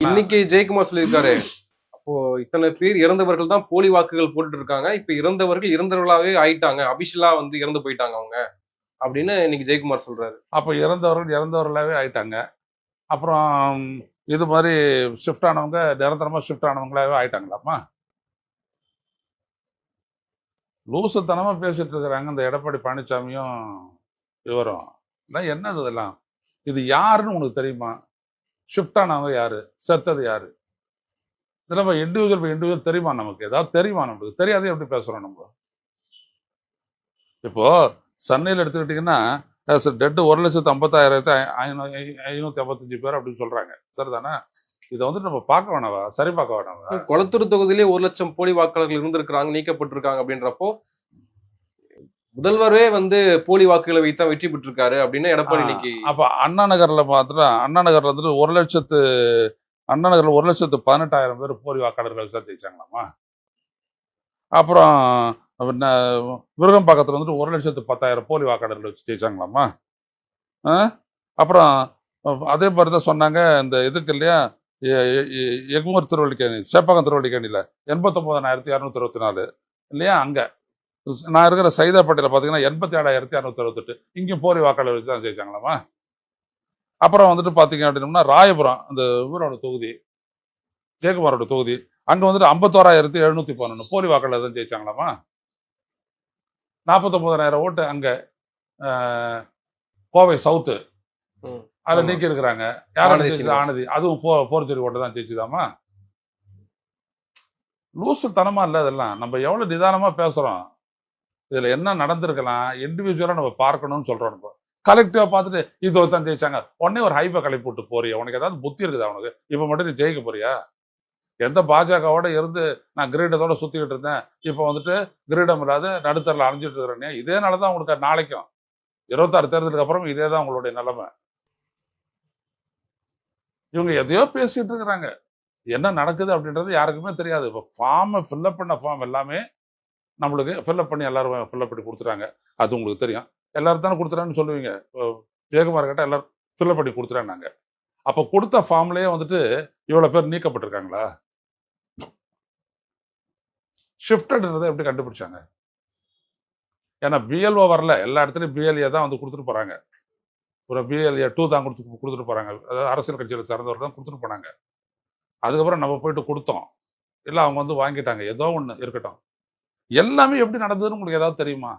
இன்னைக்கு ஜெயக்குமார் சொல்லியிருக்காரு, அப்போ இத்தனை பேர் இறந்தவர்கள் தான் போலி வாக்குகள் போட்டுட்டு இருக்காங்க. இப்ப இறந்தவர்கள் இறந்தவர்களாவே ஆயிட்டாங்க. அபிஷியலா வந்து இறந்து போயிட்டாங்க அவங்க அப்படின்னு இன்னைக்கு ஜெயக்குமார் சொல்றாரு. அப்போ இறந்தவர்களாவே ஆயிட்டாங்க. அப்புறம் இது மாதிரி ஷிஃப்ட் ஆனவங்க நிரந்தரமா ஷிஃப்ட் ஆனவங்களாவே ஆயிட்டாங்களாமா? லூசுத்தனமா பேசிட்டு இருக்கிறாங்க இந்த எடப்பாடி பழனிசாமியும் இவரும். என்னது இதெல்லாம்? இது யாருன்னு உனக்கு தெரியுமா? ஷிஃப்ட் ஆனவங்க யாரு? செத்தது யாரு? இதெல்லாம் இண்டிவிஜுவல் தெரியுமா? நமக்கு ஏதாவது தெரியுமா? நமக்கு தெரியாதே எப்படி பேசுறோம் நம்ம? இப்போ சென்னையில் எடுத்துக்கிட்டீங்கன்னா டெட்டு 1,50,55 பேர் அப்படின்னு சொல்றாங்க. சரிதானே? இதை வந்து நம்ம பார்க்க வேணாவா? சரி பார்க்க வேணாவா? கொளத்தூர் தொகுதியிலே 1,00,000 போலி வாக்காளர்கள் இருந்திருக்கிறாங்க, நீக்கப்பட்டிருக்காங்க அப்படின்றப்போ முதல்வரே வந்து போலி வாக்குகளை வைத்தா வெற்றி பெற்றிருக்காரு அப்படின்னு எடப்பாடி இன்னைக்கு. அப்ப அண்ணா நகர்ல வந்துட்டு 1,00,000 அண்ணா நகர்ல 1,18,000 பேர் போலி வாக்காளர்கள் வச்சா ஜெயிச்சாங்களாமா? அப்புறம் விருகம்பாக்கத்தில் வந்துட்டு 1,10,000 போலி வாக்காளர்கள் வச்சு ஜெயிச்சாங்களாமா? அப்புறம் அதே மாதிரி தான் சொன்னாங்க இந்த இதுக்கு இல்லையா, எக்மூர் திருவள்ளிக்கேணி, சேப்பாக்கம் திருவள்ளிக்கேணியில் 89,224 இல்லையா? அங்கே நான் இருக்கிற சைதாப்பேட்டையில் பார்த்தீங்கன்னா 87,268 இங்கேயும் போலி வாக்காளர் வச்சு தான் ஜெயிச்சாங்களாமா? அப்புறம் வந்துட்டு பார்த்தீங்க அப்படின்னோம்னா ராயபுரம் அந்த ஊரோட தொகுதி, ஜெயக்குமாரோட தொகுதி, அங்கே வந்துட்டு 51,711 போலி வாக்காளர் தான் ஜெயிச்சாங்களாமா? 49,000 ஓட்டு அங்கே கோவை சவுத்து அதை நீக்கி இருக்கிறாங்க. யாரும் ஆனதி, அதுவும் ஃபோர்ஜரி ஓட்டு தான் ஜெயிச்சுதாமா? லூசு தனமா இல்லை இதெல்லாம். நம்ம எவ்வளவு நிதானமா பேசுறோம். இதுல என்ன நடந்திருக்கலாம் இண்டிவிஜுவலா நம்ம பார்க்கணும்னு சொல்றோம். நம்ம கலெக்டிவா பார்த்துட்டு இது தான் ஜெயிச்சாங்க உடனே ஒரு ஹைப்பை கிளப்பி விட்டு போறியா? உனக்கு ஏதாவது புத்தி இருக்குதா? உனக்கு இப்ப மட்டும் நீ ஜெயிக்க போறியா? எந்த பாஜகவோட இருந்து நான் கிரீடத்தோட சுத்திக்கிட்டு இருந்தேன், இப்ப வந்துட்டு கிரீடம் இல்லாத நடுத்தரில் அலைஞ்சிட்டு இருக்கிறேன். இதேனாலதான் உங்களுக்கு நாளைக்கும் 26 தேர்தலுக்கு அப்புறம் இதே தான் உங்களுடைய நிலைமை. இவங்க எதையோ பேசிட்டு இருக்கிறாங்க. என்ன நடக்குது அப்படின்றது யாருக்குமே தெரியாது. இப்போ ஃபார்மை ஃபில்அப் பண்ண ஃபார்ம் எல்லாமே நம்மளுக்கு ஃபில்அப் பண்ணி எல்லாரும் ஃபில்அப் பண்ணி கொடுத்துட்டாங்க. அது உங்களுக்கு தெரியும். எல்லாரும் தானே கொடுத்துறான்னு சொல்லுவீங்க. ஜெயக்குமார் கிட்ட எல்லாரும் ஃபில்அப் பண்ணி கொடுத்துறாங்க. அப்போ கொடுத்த ஃபார்ம்லேயே வந்துட்டு இவ்வளோ பேர் நீக்கப்பட்டிருக்காங்களா? ஷிஃப்டட்ன்றதை எப்படி கண்டுபிடிச்சாங்க? ஏன்னா பிஎல்ஓ வரல, எல்லா இடத்துலையும் பிஎல்ஏ தான் வந்து கொடுத்துட்டு போகிறாங்க. ஒரு பிஎல்ஏ 2 தான் கொடுத்துட்டு போகிறாங்க. அதாவது அரசியல் கட்சியில் சார்ந்தவர் தான் கொடுத்துட்டு போனாங்க. அதுக்கப்புறம் நம்ம போயிட்டு கொடுத்தோம், இல்லை அவங்க வந்து வாங்கிட்டாங்க. ஏதோ ஒன்று இருக்கட்டும். எல்லாமே எப்படி நடந்ததுன்னு உங்களுக்கு ஏதாவது தெரியுமா?